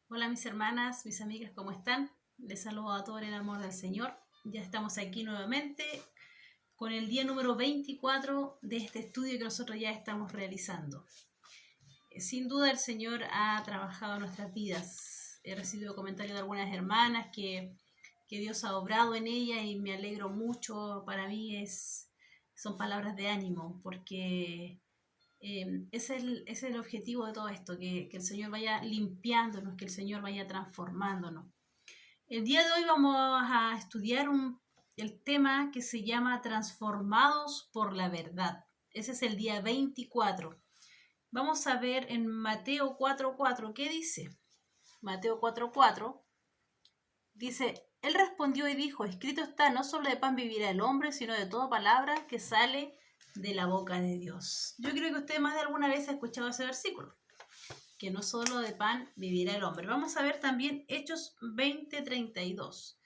Hola mis hermanas, mis amigas, ¿cómo están? Les saludo a todos en el amor del Señor. Ya estamos aquí nuevamente con el día número 24 de este estudio que nosotros ya estamos realizando. Sin duda el Señor ha trabajado en nuestras vidas. He recibido comentarios de algunas hermanas que Dios ha obrado en ellas y me alegro mucho. Para mí son palabras de ánimo porque es el objetivo de todo esto, que el Señor vaya limpiándonos, que el Señor vaya transformándonos. El día de hoy vamos a estudiar el tema que se llama Transformados por la verdad. Ese es el día 24. Vamos a ver en Mateo 4:4 qué dice. Mateo 4:4 dice, Él respondió y dijo, escrito está, no solo de pan vivirá el hombre, sino de toda palabra que sale de la boca de Dios. Yo creo que usted más de alguna vez ha escuchado ese versículo, que no solo de pan vivirá el hombre. Vamos a ver también Hechos 20:32,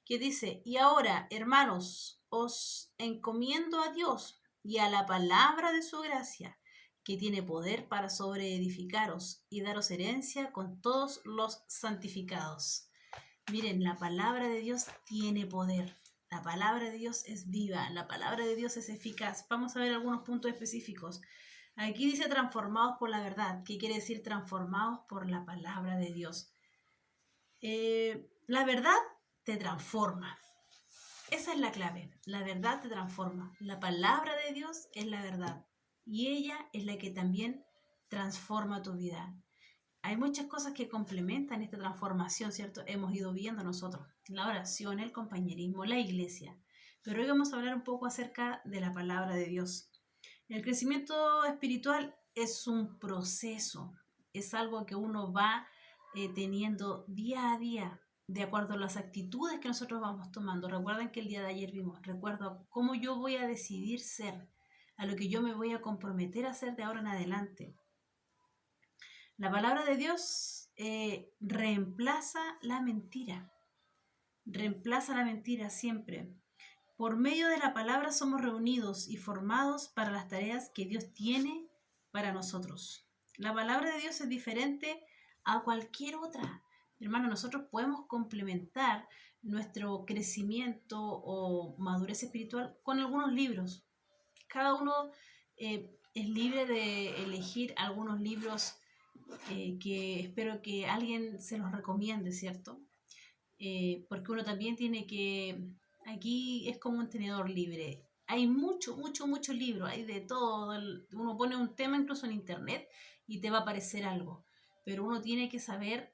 que dice, y ahora, hermanos, os encomiendo a Dios y a la palabra de su gracia, que tiene poder para sobreedificaros y daros herencia con todos los santificados. Miren, la palabra de Dios tiene poder. La palabra de Dios es viva, la palabra de Dios es eficaz. Vamos a ver algunos puntos específicos. Aquí dice transformados por la verdad. ¿Qué quiere decir transformados por la palabra de Dios? La verdad te transforma. Esa es la clave. La verdad te transforma. La palabra de Dios es la verdad. Y ella es la que también transforma tu vida. Hay muchas cosas que complementan esta transformación, ¿cierto? Hemos ido viendo nosotros. La oración, el compañerismo, la iglesia. Pero hoy vamos a hablar un poco acerca de la palabra de Dios. El crecimiento espiritual es un proceso. Es algo que uno va teniendo día a día, de acuerdo a las actitudes que nosotros vamos tomando. Recuerden que el día de ayer vimos, recuerdo cómo yo voy a decidir ser, a lo que yo me voy a comprometer a hacer de ahora en adelante. La palabra de Dios reemplaza la mentira siempre. Por medio de la palabra somos reunidos y formados para las tareas que Dios tiene para nosotros. La palabra de Dios es diferente a cualquier otra. Hermano, nosotros podemos complementar nuestro crecimiento o madurez espiritual con algunos libros. Cada uno es libre de elegir algunos libros que espero que alguien se los recomiende, ¿cierto? Porque uno también tiene que, aquí es como un tenedor libre. Hay mucho libro, hay de todo. Uno pone un tema incluso en internet y te va a aparecer algo. Pero uno tiene que saber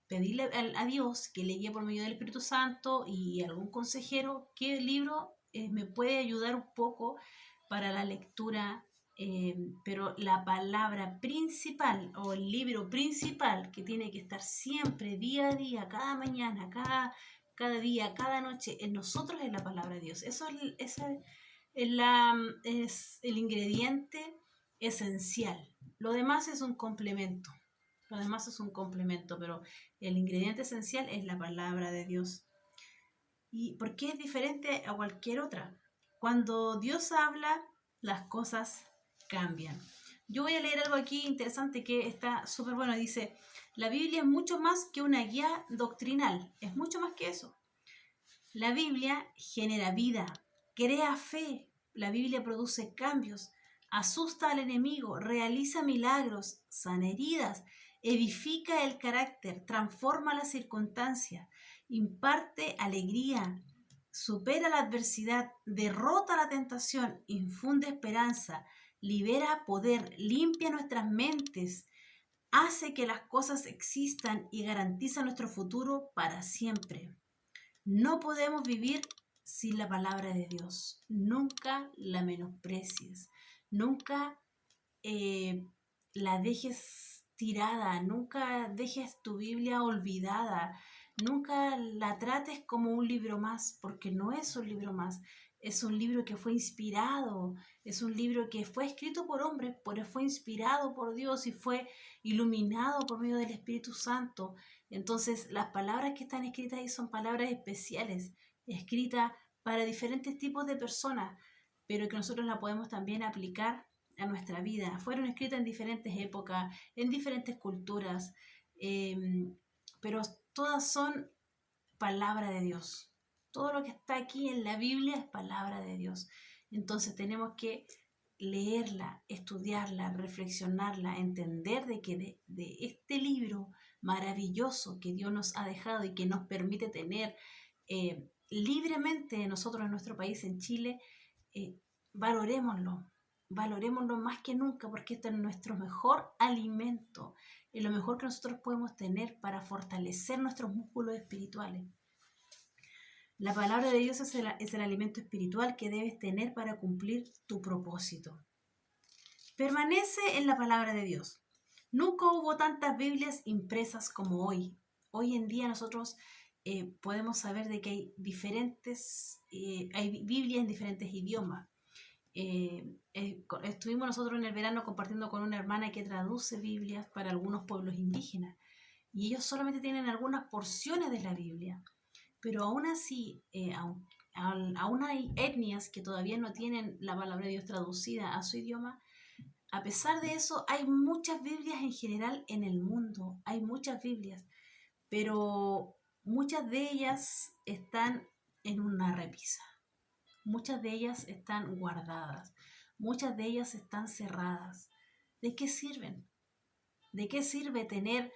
pedirle a Dios que le guíe por medio del Espíritu Santo y algún consejero qué libro me puede ayudar un poco para la lectura, pero la palabra principal o el libro principal que tiene que estar siempre, día a día, cada mañana, cada día, cada noche, en nosotros es la palabra de Dios. Es el ingrediente esencial. Lo demás es un complemento. Lo demás es un complemento, pero el ingrediente esencial es la palabra de Dios. ¿Y por qué es diferente a cualquier otra? Cuando Dios habla, las cosas cambian. Yo voy a leer algo aquí interesante que está súper bueno. Dice, la Biblia es mucho más que una guía doctrinal. Es mucho más que eso. La Biblia genera vida, crea fe. La Biblia produce cambios, asusta al enemigo, realiza milagros, sana heridas, edifica el carácter, transforma las circunstancias, imparte alegría, supera la adversidad, derrota la tentación, infunde esperanza, libera poder, limpia nuestras mentes, hace que las cosas existan y garantiza nuestro futuro para siempre. No podemos vivir sin la palabra de Dios. Nunca la menosprecies. Nunca eh, la dejes tirada. Nunca dejes tu Biblia olvidada. Nunca la trates como un libro más, porque no es un libro más. Es un libro que fue inspirado, es un libro que fue escrito por hombres, pero fue inspirado por Dios y fue iluminado por medio del Espíritu Santo. Entonces, las palabras que están escritas ahí son palabras especiales, escritas para diferentes tipos de personas, pero que nosotros la podemos también aplicar a nuestra vida. Fueron escritas en diferentes épocas, en diferentes culturas. pero todas son palabra de Dios. Todo lo que está aquí en la Biblia es palabra de Dios. Entonces tenemos que leerla, estudiarla, reflexionarla, entender de que de este libro maravilloso que Dios nos ha dejado y que nos permite tener libremente nosotros en nuestro país, en Chile, valorémoslo, valorémoslo más que nunca, porque este es nuestro mejor alimento, es lo mejor que nosotros podemos tener para fortalecer nuestros músculos espirituales. La palabra de Dios es el alimento espiritual que debes tener para cumplir tu propósito. Permanece en la palabra de Dios. Nunca hubo tantas Biblias impresas como hoy. Hoy en día nosotros podemos saber de que hay Biblias en diferentes idiomas. Estuvimos nosotros en el verano compartiendo con una hermana que traduce Biblias para algunos pueblos indígenas y ellos solamente tienen algunas porciones de la Biblia, pero aún así, aún hay etnias que todavía no tienen la palabra de Dios traducida a su idioma. A pesar de eso, hay muchas Biblias en general en el mundo, hay muchas Biblias, pero muchas de ellas están en una repisa. Muchas de ellas están guardadas, muchas de ellas están cerradas. ¿De qué sirven? ¿De qué sirve tener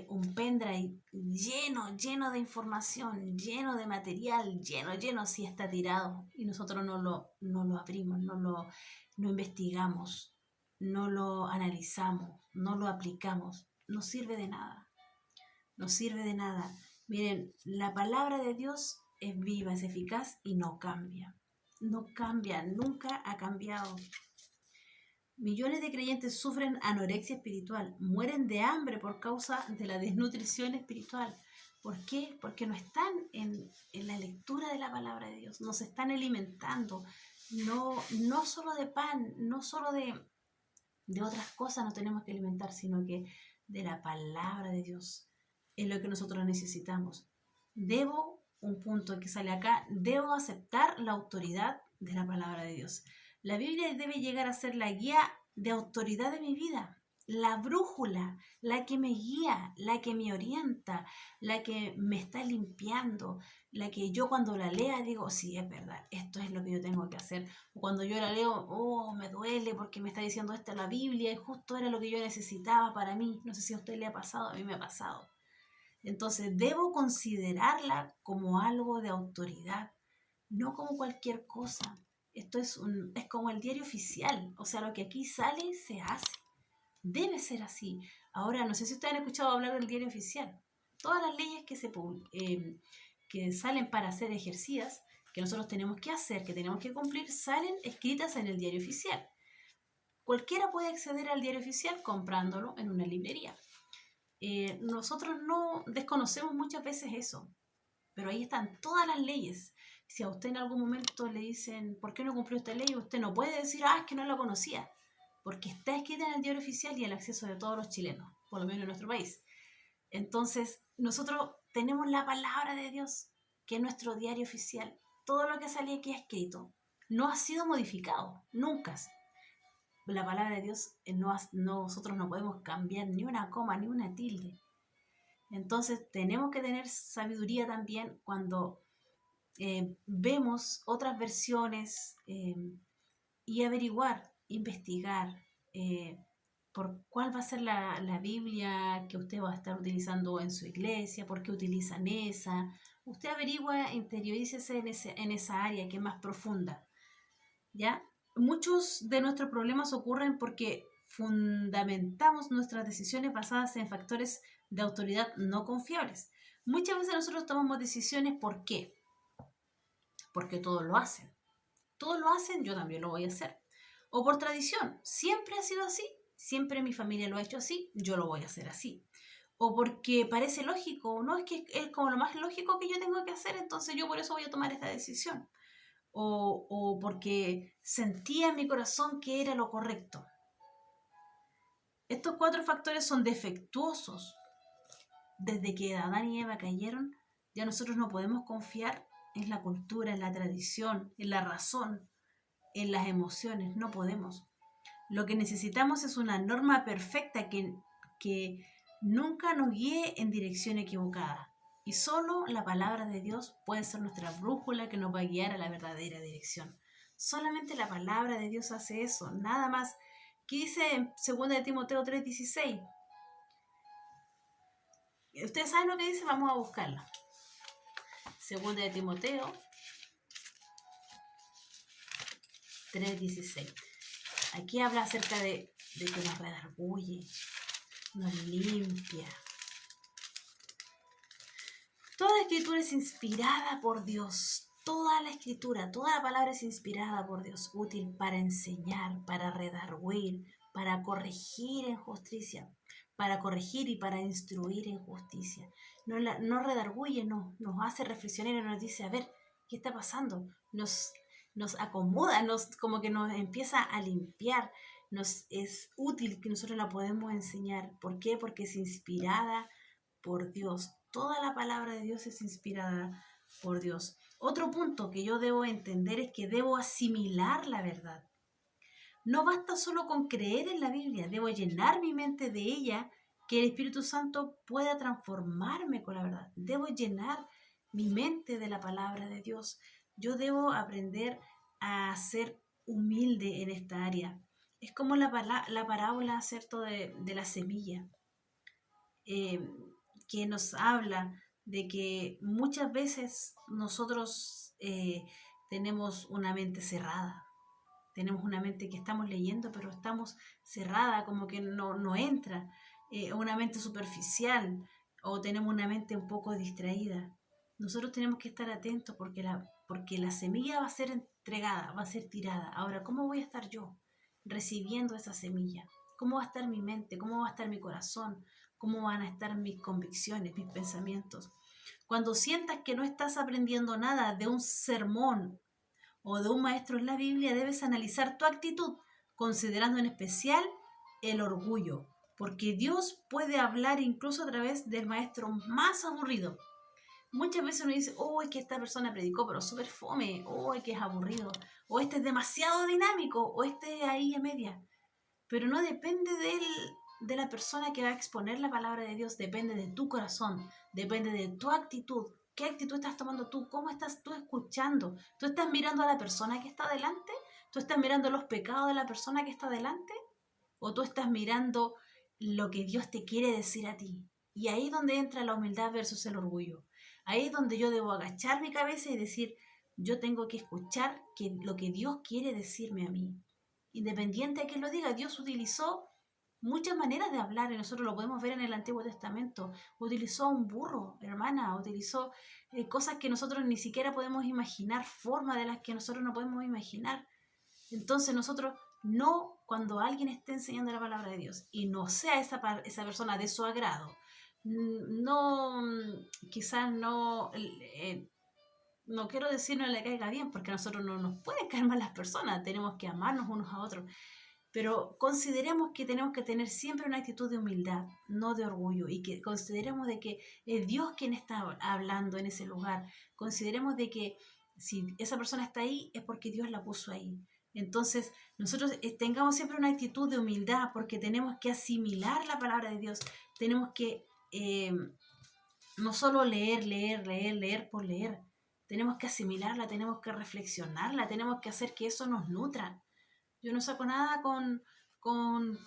un pendrive lleno de información, lleno de material, lleno si está tirado y nosotros no lo abrimos, no investigamos, no lo analizamos, no lo aplicamos? No sirve de nada, no sirve de nada. Miren, la palabra de Dios es viva, es eficaz y no cambia. No cambia, nunca ha cambiado. Millones de creyentes sufren anorexia espiritual, mueren de hambre por causa de la desnutrición espiritual. ¿Por qué? Porque no están en la lectura de la palabra de Dios, no se están alimentando, no solo de pan, no solo de otras cosas nos tenemos que alimentar, sino que de la palabra de Dios es lo que nosotros necesitamos. Un punto que sale acá, debo aceptar la autoridad de la palabra de Dios. La Biblia debe llegar a ser la guía de autoridad de mi vida, la brújula, la que me guía, la que me orienta, la que me está limpiando, la que yo cuando la lea digo, sí, es verdad, esto es lo que yo tengo que hacer. O cuando yo la leo, oh, me duele porque me está diciendo esto la Biblia y justo era lo que yo necesitaba para mí. No sé si a usted le ha pasado, a mí me ha pasado. Entonces debo considerarla como algo de autoridad, no como cualquier cosa. Esto es como el diario oficial, o sea, lo que aquí sale se hace. Debe ser así. Ahora, no sé si ustedes han escuchado hablar del diario oficial. Todas las leyes que salen para ser ejercidas, que nosotros tenemos que hacer, que tenemos que cumplir, salen escritas en el diario oficial. Cualquiera puede acceder al diario oficial comprándolo en una librería. Nosotros no desconocemos muchas veces eso, pero ahí están todas las leyes. Si a usted en algún momento le dicen, ¿por qué no cumplió esta ley? Usted no puede decir, es que no la conocía, porque está escrita en el diario oficial y el acceso de todos los chilenos, por lo menos en nuestro país. Entonces, nosotros tenemos la palabra de Dios, que es nuestro diario oficial. Todo lo que sale aquí escrito no ha sido modificado, nunca. La palabra de Dios, nosotros no podemos cambiar ni una coma, ni una tilde. Entonces tenemos que tener sabiduría también cuando vemos otras versiones y averiguar, investigar por cuál va a ser la Biblia que usted va a estar utilizando en su iglesia, por qué utilizan esa. Usted averigua, interiorícese en esa área que es más profunda, ¿ya? Muchos de nuestros problemas ocurren porque fundamentamos nuestras decisiones basadas en factores de autoridad no confiables. Muchas veces nosotros tomamos decisiones, ¿por qué? Porque todos lo hacen. Todos lo hacen, yo también lo voy a hacer. O por tradición, siempre ha sido así, siempre mi familia lo ha hecho así, yo lo voy a hacer así. O porque parece lógico, no, es que es como lo más lógico que yo tengo que hacer, entonces yo por eso voy a tomar esta decisión. O porque sentía en mi corazón que era lo correcto. Estos 4 factores son defectuosos. Desde que Adán y Eva cayeron, ya nosotros no podemos confiar en la cultura, en la tradición, en la razón, en las emociones. No podemos. Lo que necesitamos es una norma perfecta que nunca nos guíe en dirección equivocada. Y solo la palabra de Dios puede ser nuestra brújula que nos va a guiar a la verdadera dirección. Solamente la palabra de Dios hace eso, nada más. ¿Qué dice en 2 de Timoteo 3:16? ¿Ustedes saben lo que dice? Vamos a buscarlo. 2 de Timoteo 3:16. Aquí habla acerca de que nos redarguye, nos limpia. Toda la escritura es inspirada por Dios. Toda la escritura, toda la palabra es inspirada por Dios, útil para enseñar, para redarguir, para corregir en justicia, para corregir y para instruir en justicia. No redarguye, no, nos hace reflexionar y nos dice, a ver, ¿qué está pasando? Nos acomoda, como que nos empieza a limpiar. Nos es útil que nosotros la podemos enseñar. ¿Por qué? Porque es inspirada por Dios. Toda la palabra de Dios es inspirada por Dios. Otro punto que yo debo entender es que debo asimilar la verdad. No basta solo con creer en la Biblia, debo llenar mi mente de ella, que el Espíritu Santo pueda transformarme con la verdad. Debo llenar mi mente de la palabra de Dios. Yo debo aprender a ser humilde en esta área. Es como la parábola, ¿cierto?, de la semilla. Que nos habla de que muchas veces nosotros tenemos una mente cerrada, tenemos una mente que estamos leyendo, pero estamos cerrada, como que no entra, una mente superficial, o tenemos una mente un poco distraída. Nosotros tenemos que estar atentos porque la semilla va a ser entregada, va a ser tirada. Ahora, ¿cómo voy a estar yo recibiendo esa semilla? ¿Cómo va a estar mi mente? ¿Cómo va a estar mi corazón? ¿Cómo van a estar mis convicciones, mis pensamientos? Cuando sientas que no estás aprendiendo nada de un sermón o de un maestro en la Biblia, debes analizar tu actitud, considerando en especial el orgullo, porque Dios puede hablar incluso a través del maestro más aburrido. Muchas veces uno dice, oh, es que esta persona predicó, pero súper fome, oh, es que es aburrido, o este es demasiado dinámico, o este es ahí a media. Pero no depende de la persona que va a exponer la palabra de Dios, depende de tu corazón, depende de tu actitud. ¿Qué actitud estás tomando tú? ¿Cómo estás tú escuchando? ¿Tú estás mirando a la persona que está delante? ¿Tú estás mirando los pecados de la persona que está delante? ¿O tú estás mirando lo que Dios te quiere decir a ti? Y ahí es donde entra la humildad versus el orgullo. Ahí es donde yo debo agachar mi cabeza y decir, yo tengo que escuchar lo que Dios quiere decirme a mí. Independiente de que lo diga, Dios utilizó muchas maneras de hablar y nosotros lo podemos ver en el Antiguo Testamento. Utilizó un burro, hermana, utilizó cosas que nosotros ni siquiera podemos imaginar, formas de las que nosotros no podemos imaginar. Entonces nosotros no, cuando alguien esté enseñando la palabra de Dios y no sea esa persona de su agrado, no, quizás no quiero decir no le caiga bien, porque a nosotros no nos pueden caer mal las personas, tenemos que amarnos unos a otros, pero consideremos que tenemos que tener siempre una actitud de humildad, no de orgullo, y que consideremos de que es Dios quien está hablando en ese lugar. Consideremos de que si esa persona está ahí es porque Dios la puso ahí. Entonces, nosotros tengamos siempre una actitud de humildad porque tenemos que asimilar la palabra de Dios. Tenemos que no solo leer por leer. Tenemos que asimilarla, tenemos que reflexionarla, tenemos que hacer que eso nos nutra. Yo no saco nada con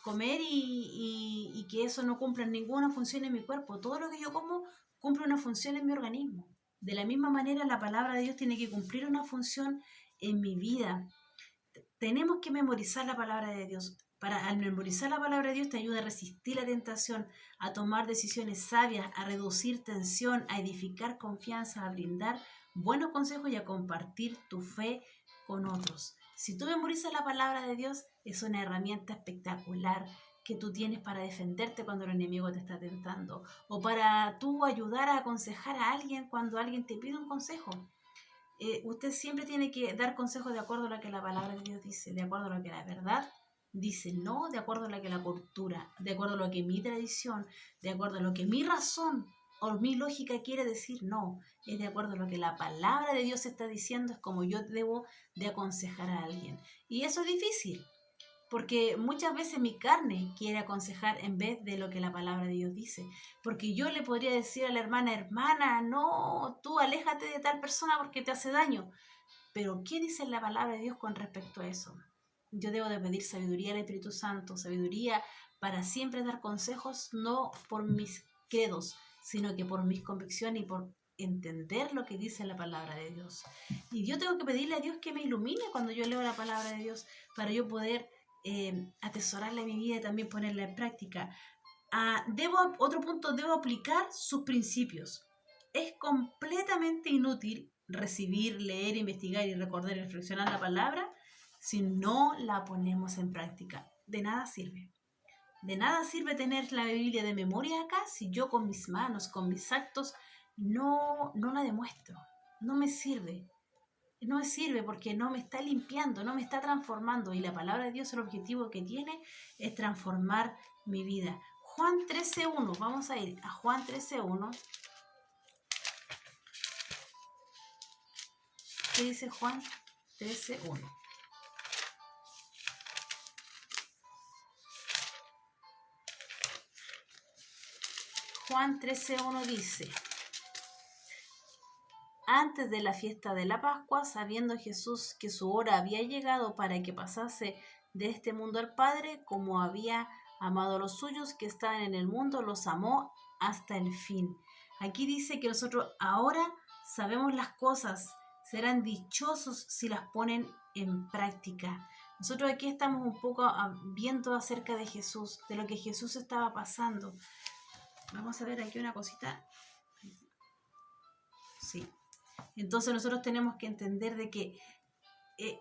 comer y que eso no cumpla ninguna función en mi cuerpo. Todo lo que yo como cumple una función en mi organismo. De la misma manera, la palabra de Dios tiene que cumplir una función en mi vida. Tenemos que memorizar la palabra de Dios. Al memorizar la palabra de Dios te ayuda a resistir la tentación, a tomar decisiones sabias, a reducir tensión, a edificar confianza, a brindar buenos consejos y a compartir tu fe con otros. Si tú memorizas la palabra de Dios, es una herramienta espectacular que tú tienes para defenderte cuando el enemigo te está tentando, o para tú ayudar a aconsejar a alguien cuando alguien te pide un consejo. Usted siempre tiene que dar consejos de acuerdo a lo que la palabra de Dios dice, de acuerdo a lo que la verdad dice, no de acuerdo a lo que la cultura, de acuerdo a lo que mi tradición, de acuerdo a lo que mi razón o mi lógica quiere decir, no, es de acuerdo a lo que la palabra de Dios está diciendo, es como yo debo de aconsejar a alguien. Y eso es difícil, Porque muchas veces mi carne quiere aconsejar en vez de lo que la palabra de Dios dice. Porque yo le podría decir a la hermana, hermana, no, tú aléjate de tal persona porque te hace daño. Pero ¿qué dice la palabra de Dios con respecto a eso? Yo debo de pedir sabiduría al Espíritu Santo, sabiduría para siempre dar consejos, no por mis credos, sino que por mis convicciones y por entender lo que dice la palabra de Dios. Y yo tengo que pedirle a Dios que me ilumine cuando yo leo la palabra de Dios para yo poder atesorarla en mi vida y también ponerla en práctica. Otro punto, debo aplicar sus principios. Es completamente inútil recibir, leer, investigar y recordar y reflexionar la palabra si no la ponemos en práctica. De nada sirve. De nada sirve tener la Biblia de memoria acá si yo con mis manos, con mis actos, no la demuestro. No me sirve. No me sirve porque no me está limpiando, no me está transformando. Y la palabra de Dios, el objetivo que tiene es transformar mi vida. Juan 13.1, vamos a ir a Juan 13.1. ¿Qué dice Juan 13.1? Juan 13.1 dice: antes de la fiesta de la Pascua, sabiendo Jesús que su hora había llegado para que pasase de este mundo al Padre, como había amado a los suyos que estaban en el mundo, los amó hasta el fin. Aquí dice que nosotros ahora sabemos las cosas, serán dichosos si las ponen en práctica. Nosotros aquí estamos un poco viendo acerca de Jesús, de lo que Jesús estaba pasando. Vamos a ver aquí una cosita. Sí. Entonces nosotros tenemos que entender de que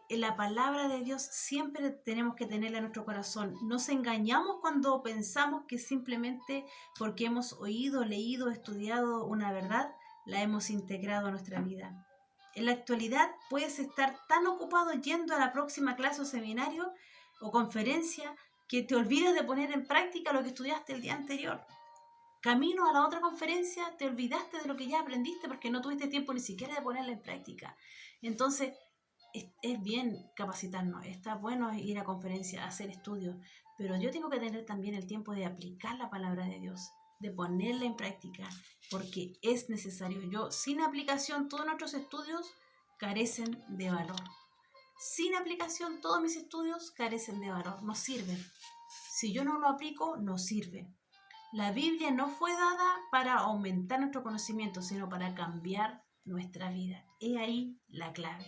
la palabra de Dios siempre tenemos que tenerla en nuestro corazón. Nos engañamos cuando pensamos que simplemente porque hemos oído, leído, estudiado una verdad, la hemos integrado a nuestra vida. En la actualidad puedes estar tan ocupado yendo a la próxima clase o seminario o conferencia que te olvidas de poner en práctica lo que estudiaste el día anterior. Camino a la otra conferencia te olvidaste de lo que ya aprendiste porque no tuviste tiempo ni siquiera de ponerla en práctica. Entonces, es bien capacitarnos, está bueno ir a conferencias, hacer estudios, pero yo tengo que tener también el tiempo de aplicar la palabra de Dios, de ponerla en práctica, porque es necesario. Sin aplicación, todos nuestros estudios carecen de valor. Sin aplicación, todos mis estudios carecen de valor, no sirven. Si yo no lo aplico, no sirve. La Biblia no fue dada para aumentar nuestro conocimiento, sino para cambiar nuestra vida. He ahí la clave.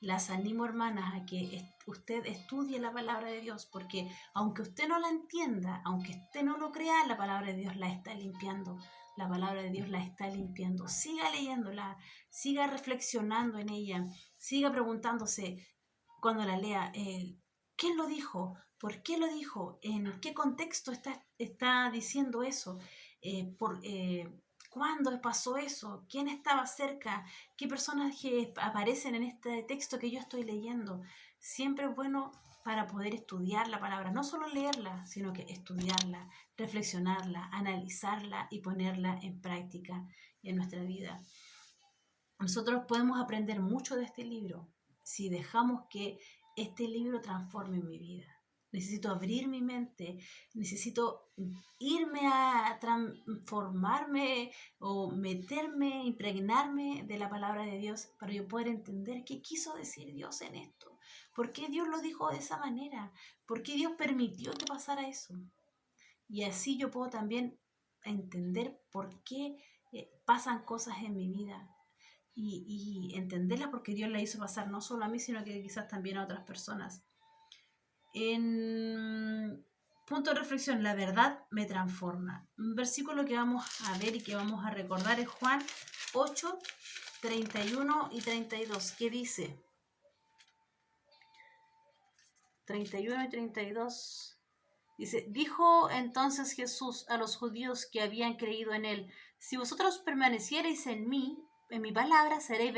Las animo, hermanas, a que usted estudie la palabra de Dios, porque aunque usted no la entienda, aunque usted no lo crea, la palabra de Dios la está limpiando. La palabra de Dios la está limpiando. Siga leyéndola, siga reflexionando en ella, siga preguntándose cuando la lea, ¿quién lo dijo? ¿Por qué lo dijo? ¿En qué contexto está diciendo eso? ¿Cuándo pasó eso? ¿Quién estaba cerca? ¿Qué personajes aparecen en este texto que yo estoy leyendo? Siempre es bueno para poder estudiar la palabra, no solo leerla, sino que estudiarla, reflexionarla, analizarla y ponerla en práctica en nuestra vida. Nosotros podemos aprender mucho de este libro si dejamos que este libro transforme mi vida. Necesito abrir mi mente, necesito irme a transformarme o meterme, impregnarme de la palabra de Dios para yo poder entender qué quiso decir Dios en esto. ¿Por qué Dios lo dijo de esa manera? ¿Por qué Dios permitió que pasara eso? Y así yo puedo también entender por qué pasan cosas en mi vida. Y entenderla porque Dios la hizo pasar no solo a mí, sino que quizás también a otras personas. En punto de reflexión, la verdad me transforma. Un versículo que vamos a ver y que vamos a recordar es Juan 8, 31 y 32, que dice 31 y 32. Dice, dijo entonces Jesús a los judíos que habían creído en él: si vosotros permaneciereis en mí, en mi palabra, seréis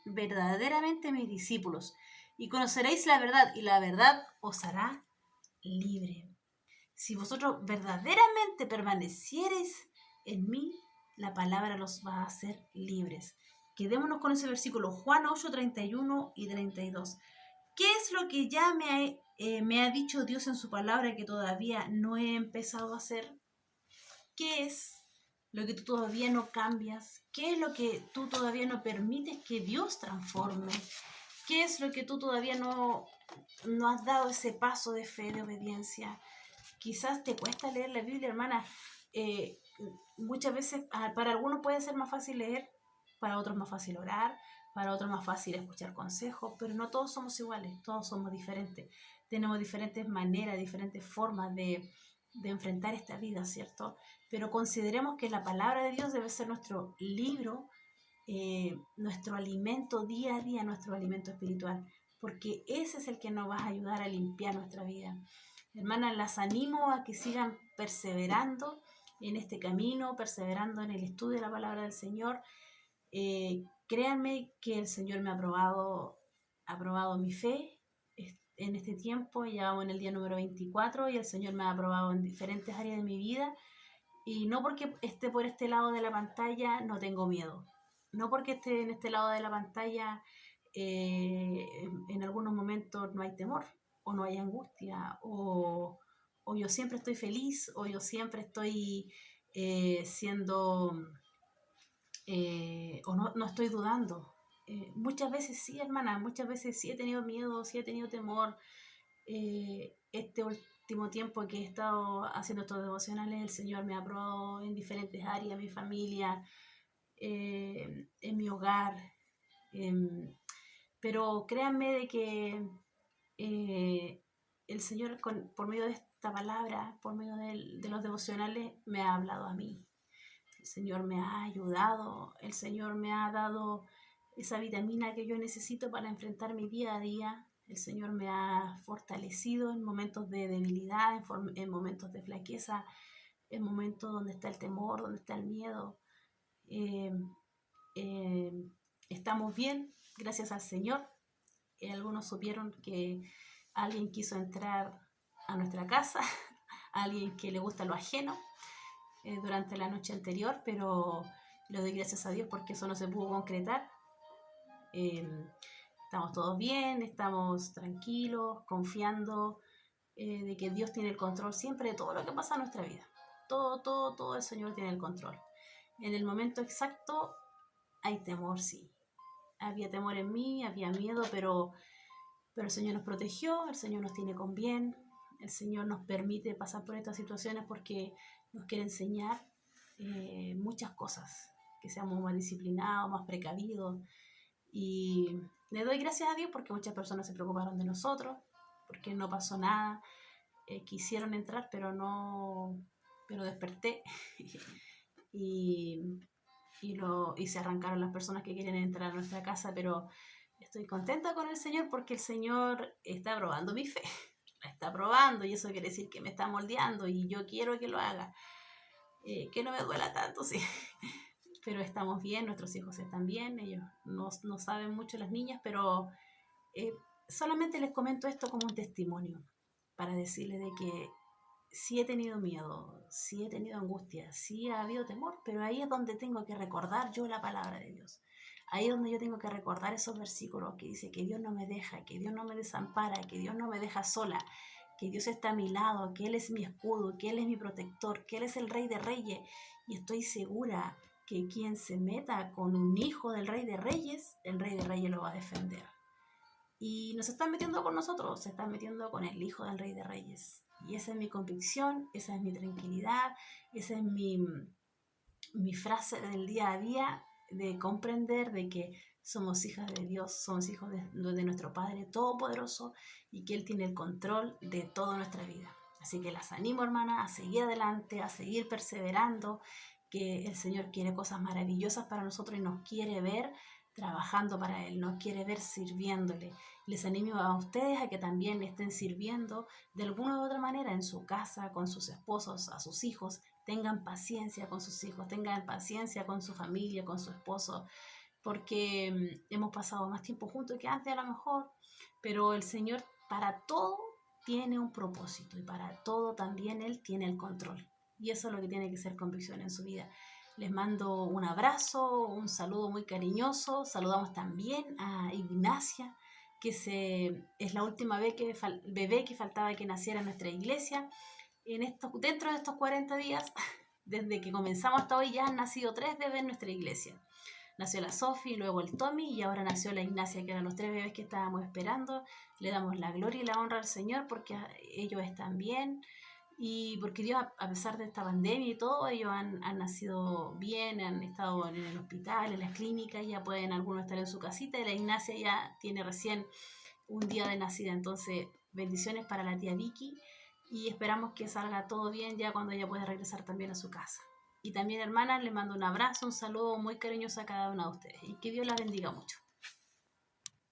verdaderamente mis discípulos, y conoceréis la verdad, y la verdad os hará libre. Si vosotros verdaderamente permaneciereis en mí, la palabra los va a hacer libres. Quedémonos con ese versículo, Juan 8, 31 y 32. ¿Qué es lo que ya me ha dicho Dios en su palabra que todavía no he empezado a hacer? ¿Qué es lo que tú todavía no cambias? ¿Qué es lo que tú todavía no permites que Dios transforme? ¿Qué es lo que tú todavía no has dado ese paso de fe, de obediencia? Quizás te cuesta leer la Biblia, hermana. Eh, Muchas veces para algunos puede ser más fácil leer, para otros más fácil orar, para otros más fácil escuchar consejos, pero no todos somos iguales, todos somos diferentes. Tenemos diferentes maneras, diferentes formas de enfrentar esta vida, ¿cierto? Pero consideremos que la palabra de Dios debe ser nuestro libro, nuestro alimento día a día, nuestro alimento espiritual, porque ese es el que nos va a ayudar a limpiar nuestra vida. Hermanas, las animo a que sigan perseverando en este camino, perseverando en el estudio de la palabra del Señor. Créanme que el Señor me ha aprobado mi fe en este tiempo. Ya vamos en el día número 24 y el Señor me ha aprobado en diferentes áreas de mi vida. Y no porque esté por este lado de la pantalla no tengo miedo. No porque esté en este lado de la pantalla en algunos momentos no hay temor o no hay angustia o yo siempre estoy feliz o yo siempre estoy siendo o no estoy dudando. Muchas veces sí, hermana, muchas veces sí he tenido miedo, sí he tenido temor. Este último tiempo que he estado haciendo estos devocionales, el Señor me ha probado en diferentes áreas, mi familia, en mi hogar. Pero créanme de que eh, el Señor por medio de esta palabra, por medio de los devocionales, me ha hablado a mí. El Señor me ha ayudado, el Señor me ha dado esa vitamina que yo necesito para enfrentar mi día a día. El Señor me ha fortalecido en momentos de debilidad, en momentos de flaqueza, en momentos donde está el temor, donde está el miedo. Eh, eh, Estamos bien, gracias al Señor. Algunos supieron que alguien quiso entrar a nuestra casa, alguien que le gusta lo ajeno durante la noche anterior, pero le doy gracias a Dios porque eso no se pudo concretar. Eh, Estamos todos bien, estamos tranquilos, confiando de que Dios tiene el control siempre de todo lo que pasa en nuestra vida. Todo el Señor tiene el control. En el momento exacto hay temor, sí. Había temor en mí, había miedo, pero el Señor nos protegió, el Señor nos tiene con bien, el Señor nos permite pasar por estas situaciones porque nos quiere enseñar muchas cosas, que seamos más disciplinados, más precavidos. Y le doy gracias a Dios porque muchas personas se preocuparon de nosotros, porque no pasó nada, quisieron entrar, pero desperté y, y se arrancaron las personas que quieren entrar a nuestra casa, pero estoy contenta con el Señor porque el Señor está probando mi fe, la está probando y eso quiere decir que me está moldeando y yo quiero que lo haga, que no me duela tanto, sí. Pero estamos bien, nuestros hijos están bien, ellos no saben mucho las niñas, pero eh, solamente les comento esto como un testimonio para decirles de que sí he tenido miedo, sí he tenido angustia, sí ha habido temor, pero ahí es donde tengo que recordar yo la palabra de Dios. Ahí es donde yo tengo que recordar esos versículos que dice que Dios no me deja, que Dios no me desampara, que Dios no me deja sola, que Dios está a mi lado, que Él es mi escudo, que Él es mi protector, que Él es el Rey de Reyes. Y estoy segura que quien se meta con un hijo del Rey de Reyes, el Rey de Reyes lo va a defender. Y no se están metiendo con nosotros, se están metiendo con el Hijo del Rey de Reyes. Y esa es mi convicción, esa es mi tranquilidad, esa es mi frase del día a día, de comprender de que somos hijas de Dios, somos hijos de nuestro Padre Todopoderoso y que Él tiene el control de toda nuestra vida. Así que las animo, hermanas, a seguir adelante, a seguir perseverando, que el Señor quiere cosas maravillosas para nosotros y nos quiere ver trabajando para Él, nos quiere ver sirviéndole. Les animo a ustedes a que también estén sirviendo de alguna u otra manera en su casa, con sus esposos, a sus hijos. Tengan paciencia con sus hijos, tengan paciencia con su familia, con su esposo, porque hemos pasado más tiempo juntos que antes a lo mejor, pero el Señor para todo tiene un propósito y para todo también Él tiene el control. Y eso es lo que tiene que ser convicción en su vida. Les mando un abrazo, un saludo muy cariñoso. Saludamos también a Ignacia, es la última bebé que faltaba que naciera en nuestra iglesia. Dentro de estos 40 días, desde que comenzamos hasta hoy, ya han nacido 3 bebés en nuestra iglesia. Nació la Sophie, luego el Tommy y ahora nació la Ignacia, que eran los 3 bebés que estábamos esperando. Le damos la gloria y la honra al Señor porque ellos están bien y porque Dios, a pesar de esta pandemia y todo, ellos han nacido bien, han estado en el hospital, en las clínicas, ya pueden algunos estar en su casita y la Ignacia ya tiene recién un día de nacida. Entonces, bendiciones para la tía Vicky y esperamos que salga todo bien ya cuando ella pueda regresar también a su casa. Y también, hermanas, les mando un abrazo, un saludo muy cariñoso a cada una de ustedes y que Dios las bendiga mucho.